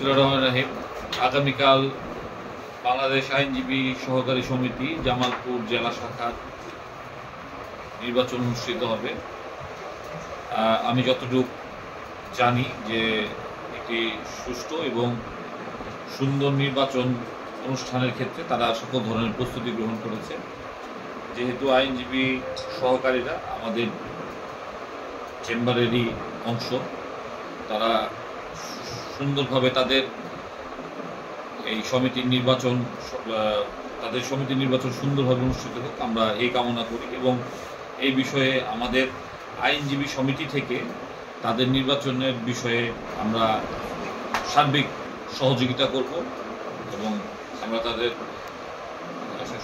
রহিম। আগামীকাল বাংলাদেশ আইনজীবী সহকারী সমিতি জামালপুর জেলা শাখার নির্বাচন অনুষ্ঠিত হবে। আমি যতটুকু জানি যে একটি সুষ্ঠু এবং সুন্দর নির্বাচন অনুষ্ঠানের ক্ষেত্রে তারা সকল ধরনের প্রস্তুতি গ্রহণ করেছে। যেহেতু আইনজীবী সহকারীরা আমাদের চেম্বারেরই অংশ, তারা সুন্দরভাবে তাদের সমিতির নির্বাচন সুন্দরভাবে অনুষ্ঠিত হোক, আমরা এই কামনা করি। এবং এই বিষয়ে আমাদের আইনজীবী সমিতি থেকে তাদের নির্বাচনের বিষয়ে আমরা সার্বিক সহযোগিতা করব এবং আমরা তাদের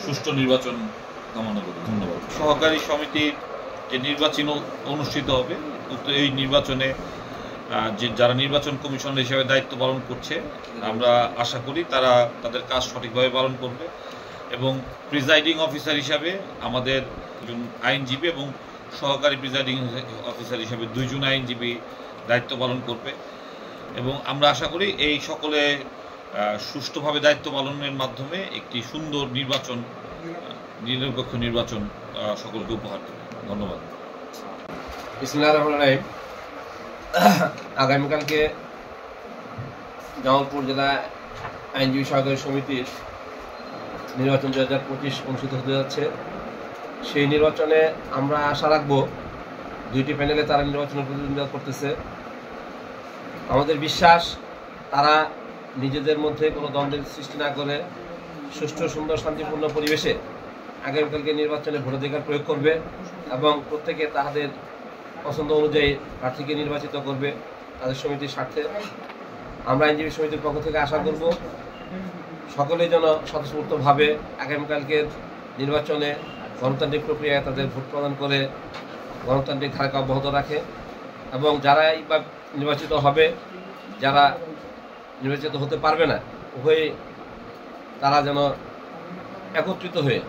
সুষ্ঠু নির্বাচন কামনা করি। ধন্যবাদ। সহকারী সমিতির যে নির্বাচন অনুষ্ঠিত হবে, এই নির্বাচনে যারা নির্বাচন কমিশনার হিসেবে দায়িত্ব পালন করছে, আমরা আশা করি তারা তাদের কাজ সঠিকভাবে পালন করবে। এবং প্রিজাইডিং অফিসার হিসাবে আমাদের একজন আইনজীবী এবং সহকারী প্রিজাইডিং অফিসার হিসাবে দুইজন আইনজীবী দায়িত্ব পালন করবে। এবং আমরা আশা করি এই সকলে সুষ্ঠুভাবে দায়িত্ব পালনের মাধ্যমে একটি সুন্দর নির্বাচন, নিরপেক্ষ নির্বাচন সকলকে উপহার দেবে। ধন্যবাদ। বিসমিল্লাহির রহমানির রহিম। আগামীকালকে জামালপুর জেলা আইনজীবী সহকারী সমিতির নির্বাচন 2025 অনুষ্ঠিত হতে যাচ্ছে। সেই নির্বাচনে আমরা আশা রাখবো দুইটি প্যানেলে তারা নির্বাচনের প্রতিদ্বন্দ্বিতা করতেছে। আমাদের বিশ্বাস তারা নিজেদের মধ্যে কোনো দ্বন্দ্বের সৃষ্টি না করে সুষ্ঠু, সুন্দর, শান্তিপূর্ণ পরিবেশে আগামীকালকে নির্বাচনে ভোটাধিকার প্রয়োগ করবে এবং প্রত্যেকে তাদের পছন্দ অনুযায়ী প্রার্থীকে নির্বাচিত করবে তাদের সমিতির স্বার্থে। আমরা আইনজীবী সমিতির পক্ষ থেকে আশা করব সকলেই যেন স্বতঃস্ফূর্তভাবে আগামীকালকের নির্বাচনে গণতান্ত্রিক প্রক্রিয়ায় তাদের ভোট প্রদান করে গণতান্ত্রিক ধারাকে অব্যাহত রাখে। এবং যারাই বা নির্বাচিত হবে, যারা নির্বাচিত হতে পারবে না, উভয়ই তারা যেন একত্রিত হয়ে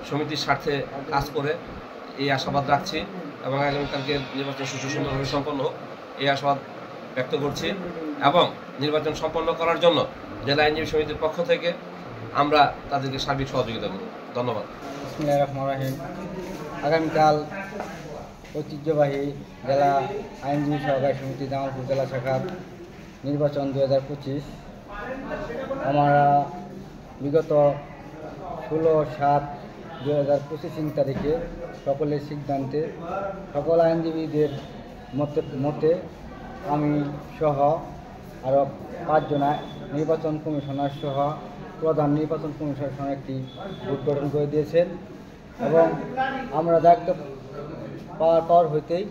সমিতির স্বার্থে কাজ করে এই আশাবাদ রাখছি। এবং আগামীকালকে নির্বাচন সুষ্ঠু সুন্দরভাবে সম্পন্ন হোক এই আশাবাদ ব্যক্ত করছি। এবং নির্বাচন সম্পন্ন করার জন্য জেলা আইনজীবী সমিতির পক্ষ থেকে আমরা তাদেরকে সার্বিক সহযোগিতা করব। ধন্যবাদ। বিসমিল্লাহির রহমানির রহিম। আগামীকাল ঐতিহ্যবাহী জেলা আইনজীবী সহকারী সমিতি জামালপুর জেলা শাখার নির্বাচন 2025। আমরা বিগত 16/7/2025 তারিখে সকলের সিদ্ধান্তে সকল আইনজীবীদের মতে আমি সহ আরও 5 জন নির্বাচন কমিশনার সহ প্রধান নির্বাচন কমিশনার একটি গ্রুপ গঠন করে দিয়েছেন। এবং আমরা দায়িত্ব পাওয়ার পর হইতেই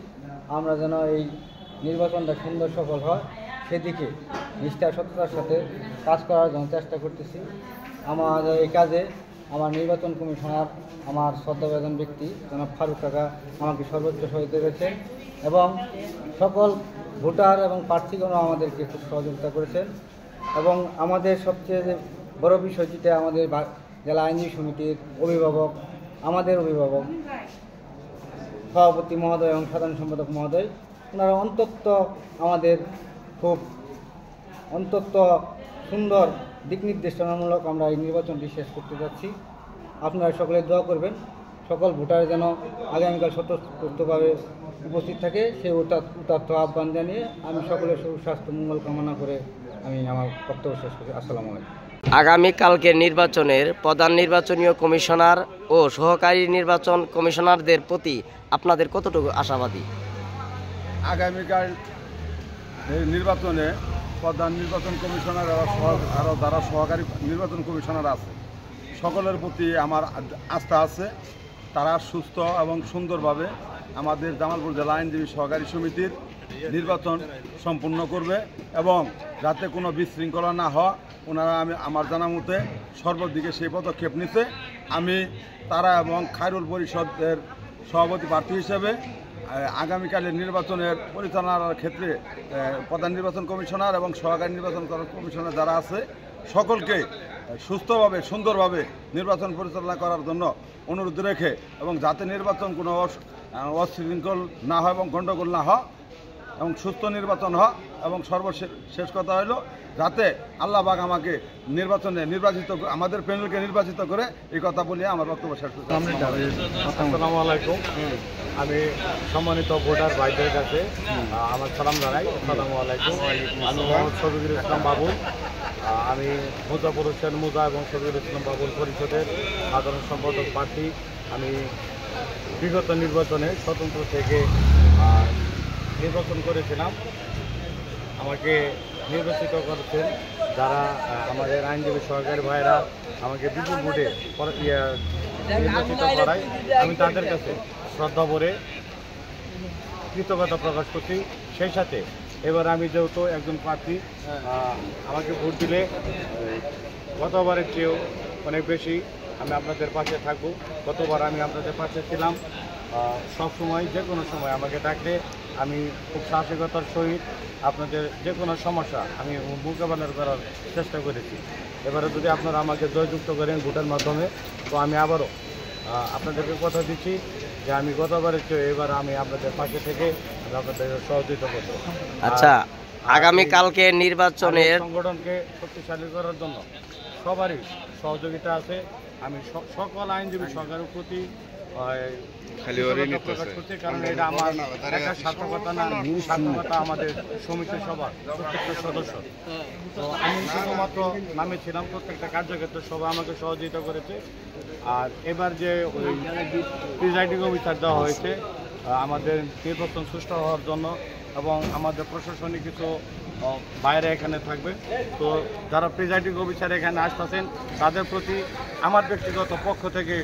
আমরা যেন এই নির্বাচনটা সুন্দর সফল হয় সেদিকে নিষ্ঠা সততার সাথে কাজ করার জন্য চেষ্টা করতেছি। আমাদের এই কাজে আমার নির্বাচন কমিশনার, আমার শ্রদ্ধাভাজন ব্যক্তি জনাব ফারুক কাকা আমাকে সর্বোচ্চ সহযোগিতা করেছেন এবং সকল ভোটার এবং প্রার্থীগণও আমাদেরকে খুব সহযোগিতা করেছেন। এবং আমাদের সবচেয়ে বড় বিষয় যেটা আমাদের জেলা আইনজীবী সমিতির অভিভাবক, আমাদের অভিভাবক সভাপতি মহোদয় এবং সাধারণ সম্পাদক মহোদয়, ওনারা আমাদের খুব সুন্দর দিক নির্দেশনামূলক আমরা এই নির্বাচনটি শেষ করতে যাচ্ছি। আপনারা সকলে দোয়া করবেন সকল ভোটার যেন আগামীকাল স্বতঃস্ফূর্তভাবে উপস্থিত থাকে, সেই উদাত্ত আহ্বান জানিয়ে আমি সকলের সুস্বাস্থ্য মঙ্গল কামনা করে আমি আমার বক্তব্য শেষ করি। আসসালামু আলাইকুম। আগামীকালকে নির্বাচনের প্রধান নির্বাচনীয় কমিশনার ও সহকারী নির্বাচন কমিশনারদের প্রতি আপনাদের কতটুকু আশাবাদী? আগামীকাল নির্বাচনে প্রধান নির্বাচন কমিশনার আরও যারা সহকারী নির্বাচন কমিশনার আছে সকলের প্রতি আমার আস্থা আছে। তারা সুস্থ এবং সুন্দরভাবে আমাদের জামালপুর জেলা আইনজীবী সহকারী সমিতির নির্বাচন সম্পূর্ণ করবে এবং যাতে কোনো বিশৃঙ্খলা না হয় ওনারা আমার জানা মতে সর্বদিকে সেই পদক্ষেপ নিতে আমি তারা এবং খায়রুল পরিষদের সভাপতি প্রার্থী হিসেবে আগামীকালের নির্বাচনের পরিচালনার ক্ষেত্রে প্রধান নির্বাচন কমিশনার এবং সহকারী নির্বাচন কমিশনার যারা আছে সকলকে সুস্থভাবে সুন্দরভাবে নির্বাচন পরিচালনা করার জন্য অনুরোধ রেখে এবং যাতে নির্বাচন কোনো অশৃঙ্খল না হয় এবং গণ্ডগোল না হয় এবং সুস্থ নির্বাচন হয় এবং সর্বশেষ কথা হলো যাতে আল্লাহ পাক আমাকে নির্বাচিত আমাদের প্যানেলকে নির্বাচিত করে এই কথা বলে আমার বক্তব্য শেষ করছি। আসসালামু আলাইকুম। আমি সম্মানিত ভোটার ভাইদের কাছে আমার সালাম জানাই। আসসালামু আলাইকুম। আমি মোহাম্মদ শফিকুল ইসলাম বাবুল। আমি মুজাফর হোসেন মুজা এবং শফিকুল ইসলাম বাবুল পরিষদের সাধারণ সম্পাদক প্রার্থী। আমি বিগত নির্বাচনে স্বতন্ত্র থেকে নির্বাচন করেছিলাম। আমাকে নির্বাচিত করেছেন যারা আমাদের আইনজীবী সহকারী ভাইরা আমাকে বিপুল ভোটে নির্বাচিত করায় আমি তাদের কাছে শ্রদ্ধা ভরে কৃতজ্ঞতা প্রকাশ করছি। সেই সাথে এবার আমি যেহেতু একজন প্রার্থী, আমাকে ভোট দিলে গতবারের চেয়েও অনেক বেশি আমি আপনাদের পাশে থাকবো। গতবার আমি আপনাদের পাশে ছিলাম, সব সময় যে কোনো সময় আমাকে ডাকলে আমি খুব সাহসিকতার সহিত আপনাদের যে কোনো সমস্যা আমি মোকাবেলা করার চেষ্টা করেছি। এবারে যদি আপনারা আমাকে জয়যুক্ত করেন ভোটের মাধ্যমে, তো আমি আবারও আপনাদেরকে কথা দিচ্ছি যে আমি গতবারের চেয়ে এবার আমি আপনাদের পাশে থেকে আপনাদের সহযোগিতা করব। আচ্ছা, আগামী কালকে নির্বাচনের সংগঠনকে শক্তিশালী করার জন্য সবারই সহযোগিতা আছে। আমি সকল আইনজীবী সরকারের প্রতি প্রকাশ করছি, কারণ এটা আমার একটা সার্থকতা না, সার্থকতা আমাদের সমিতির সবার প্রত্যেকটা সদস্য। তো আমি শুধুমাত্র নামে ছিলাম, প্রত্যেকটা কার্যক্ষেত্রে সবাই আমাকে সহযোগিতা করেছে। আর এবার যে ওই প্রিজাইডিং অফিসার দেওয়া হয়েছে আমাদের নির্বাচন সুষ্ঠু হওয়ার জন্য, এবং আমাদের প্রশাসনিক কিছু বাইরে এখানে থাকবে, তো যারা প্রিজাইডিং অফিসার এখানে আসতেছেন তাদের প্রতি আমার ব্যক্তিগত পক্ষ থেকে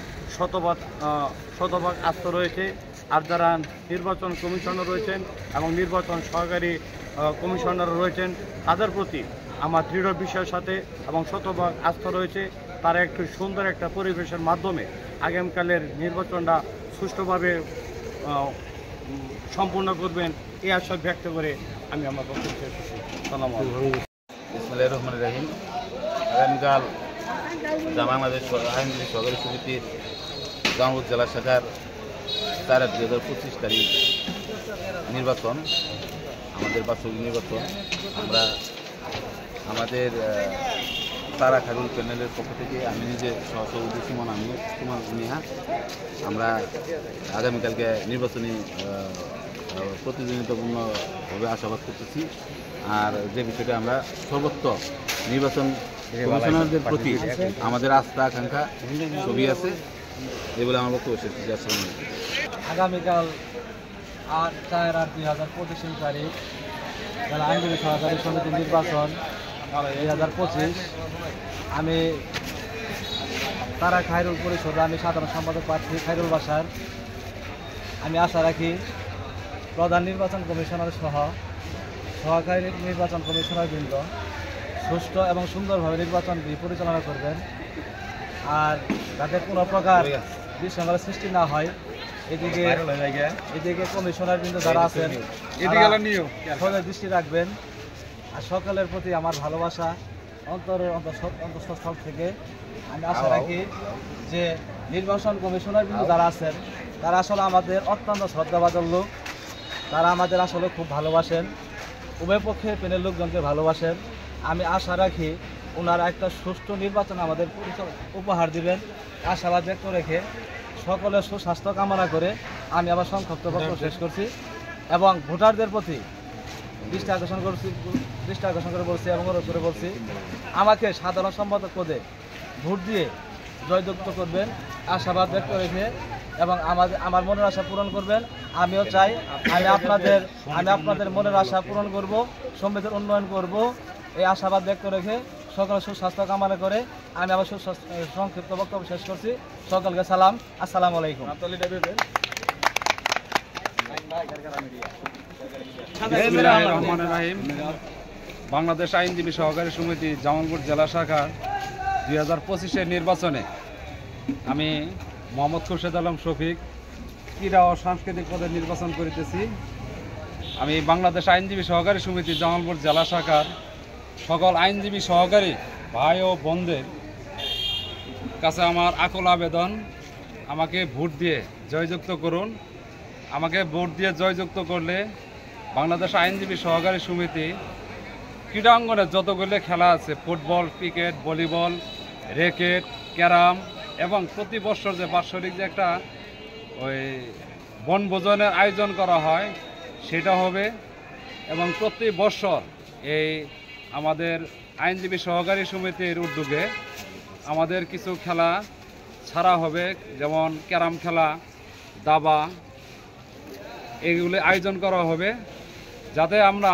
শতভাগ আস্থা রয়েছে। আর যারা নির্বাচন কমিশনার রয়েছেন এবং নির্বাচন সহকারী কমিশনার রয়েছেন তাদের প্রতি আমার দৃঢ় বিশ্বাসের সাথে এবং শতভাগ আস্থা রয়েছে। তারা একটু সুন্দর একটা পরিবেশের মাধ্যমে আগামীকালের নির্বাচনটা সুষ্ঠুভাবে সম্পূর্ণ করবেন এই আশা ব্যক্ত করে আমি আমার বক্তব্য শেষ করছি। বিসমিল্লাহির রহমানির রহিম। আগামীকাল বাংলাদেশ আইনজীবী সহকারী সমিতির জামালপুর জেলা শাখার 4/2025 তারিখ নির্বাচন, আমাদের বাৎসরিক নির্বাচন। আমরা আমাদের তারা খারুল প্যানেলের পক্ষ থেকে আমি নিজে সহসভাপতি সুমন মিয়া, আমরা আগামীকালকে নির্বাচনী প্রতিদ্বন্দ্বিতাপূর্ণভাবে আশাবাদ করতেছি। আর যে বিষয়টা আমরা সর্বত্র নির্বাচন কমিশনারদের প্রতি আমাদের আস্থা আকাঙ্ক্ষা ছবি আছে, এই বলে আমার বক্তব্য শেষ করছি। আসসালামু আলাইকুম। আগামীকাল 8/4/2025 তারিখ জেলা আইনজীবী সহকারী সমিতির নির্বাচন 2025। আমি তারা খায়রুল পরিষদ, আমি সাধারণ সম্পাদক প্রার্থী খায়রুল বাসার। আমি আশা রাখি প্রধান নির্বাচন কমিশনার সহ সহকারী নির্বাচন কমিশনারবৃন্দ সুষ্ঠু এবং সুন্দরভাবে নির্বাচনটি পরিচালনা করবেন, আর যাতে কোনো প্রকার বিশৃঙ্খলার সৃষ্টি না হয় এদিকে কমিশনারবৃন্দ যারা আছেন সদের দৃষ্টি রাখবেন। আর সকলের প্রতি আমার ভালোবাসা অন্তঃস্থল থেকে আমি আশা রাখি যে নির্বাচন কমিশনারবৃন্দ যারা আছেন তারা আসলে আমাদের অত্যন্ত শ্রদ্ধাভাজন লোক, তারা আমাদের আসলে খুব ভালোবাসেন, উভয় পক্ষে প্যানেল লোকজনকে ভালোবাসেন। আমি আশা রাখি ওনারা একটা সুষ্ঠু নির্বাচন আমাদের উপহার দিবেন আশাবাদ ব্যক্ত রেখে সকলের সুস্বাস্থ্য কামনা করে আমি আবার সংক্ষিপ্ত বক্তব্য শেষ করছি এবং ভোটারদের প্রতি দৃষ্টি আকর্ষণ করে বলছি এবং অনুরোধ করে বলছি, আমাকে সাধারণ সম্পাদক পদে ভোট দিয়ে জয়যুক্ত করবেন আশাবাদ ব্যক্ত রেখে এবং আমার মনের আশা পূরণ করবেন। আমিও চাই আমি আপনাদের মনের আশা পূরণ করব, সমিতির উন্নয়ন করব, এই আশাবাদ ব্যক্ত রেখে সকলের সুস্বাস্থ্য কামনা করে আমি আবার সংক্ষিপ্ত বক্তব্য শেষ করছি। সকলকে সালাম, আসসালামু আলাইকুম। বাংলাদেশ আইনজীবী সহকারী সমিতি জামালপুর জেলা শাখা 2025-এর নির্বাচনে আমি মোহাম্মদ খুরশেদ আলম শফিক ক্রীড়া ও সাংস্কৃতিক পদে নির্বাচন করিতেছি। আমি বাংলাদেশ আইনজীবী সহকারী সমিতি জামালপুর জেলা শাখার সকল আইনজীবী সহকারী ভাই ও বোনদের কাছে আমার আকুল আবেদন, আমাকে ভোট দিয়ে জয়যুক্ত করুন। আমাকে ভোট দিয়ে জয়যুক্ত করলে বাংলাদেশ আইনজীবী সহকারী সমিতি ক্রীড়াঙ্গনে যতগুলো খেলা আছে, football, cricket, volleyball, racket, carrom, এবং প্রতি বছর যে বাৎসরিক যে একটা ওই বনভোজনের আয়োজন করা হয় সেটা হবে। এবং প্রতি বছর এই আমাদের আইনজীবী সহকারী সমিতির উদ্যোগে আমাদের কিছু খেলা ছাড়া হবে, যেমন ক্যারাম খেলা, দাবা, এগুলি আয়োজন করা হবে, যাতে আমরা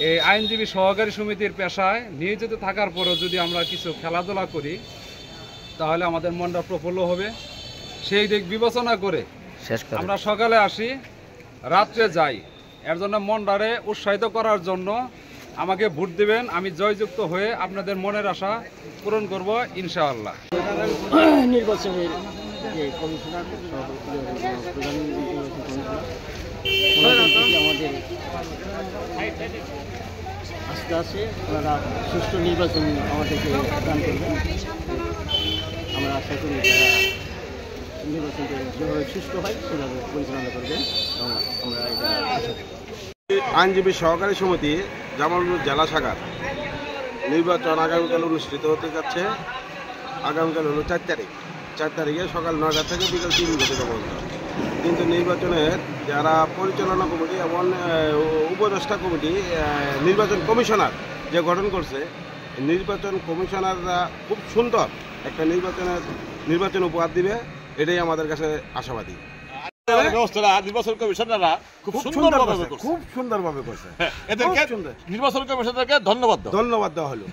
এই আইনজীবী সহকারী সমিতির পেশায় নিয়োজিত থাকার পরেও যদি আমরা কিছু খেলাধুলা করি তাহলে আমাদের মনটা প্রফুল্ল হবে। সেই দিক বিবেচনা করে আমরা সকালে আসি, রাত্রে যাই। এর জন্য মনটারে উৎসাহিত করার জন্য আমাকে ভোট দিবেন, আমি জয়যুক্ত হয়ে আপনাদের মনের আশা পূরণ করব ইনশাআল্লাহ। নির্বাচনের যে কমিশনার প্রধান আমাদের আস্থা আছে, ওনারা সুষ্ঠু নির্বাচন আমাদেরকে দান করবেন। আমরা আশা করি তারা নির্বাচনটা যেভাবে সুষ্ঠু হয় সেভাবে পরিচালনা করবেন। আমরা এটা আশা করি। আইনজীবী সহকারী সমিতি জামালপুর জেলা শাখার নির্বাচন আগামীকাল অনুষ্ঠিত হতে যাচ্ছে। আগামীকাল হলো 4 তারিখ। 4 তারিখে সকাল 9টা থেকে বিকাল 3টা পর্যন্ত। কিন্তু নির্বাচনের যারা পরিচালনা কমিটি এবং উপদেষ্টা কমিটি, নির্বাচন কমিশনার যে গঠন করছে, নির্বাচন কমিশনাররা খুব সুন্দর একটা নির্বাচন উপহার দিবে, এটাই আমাদের কাছে আশাবাদী। ব্যবস্থাটা নির্বাচন কমিশনাররা খুব সুন্দরভাবে করছে। খুব সুন্দরভাবে করছে। এদেরকে নির্বাচন কমিশনারকে ধন্যবাদ দেওয়া হলো।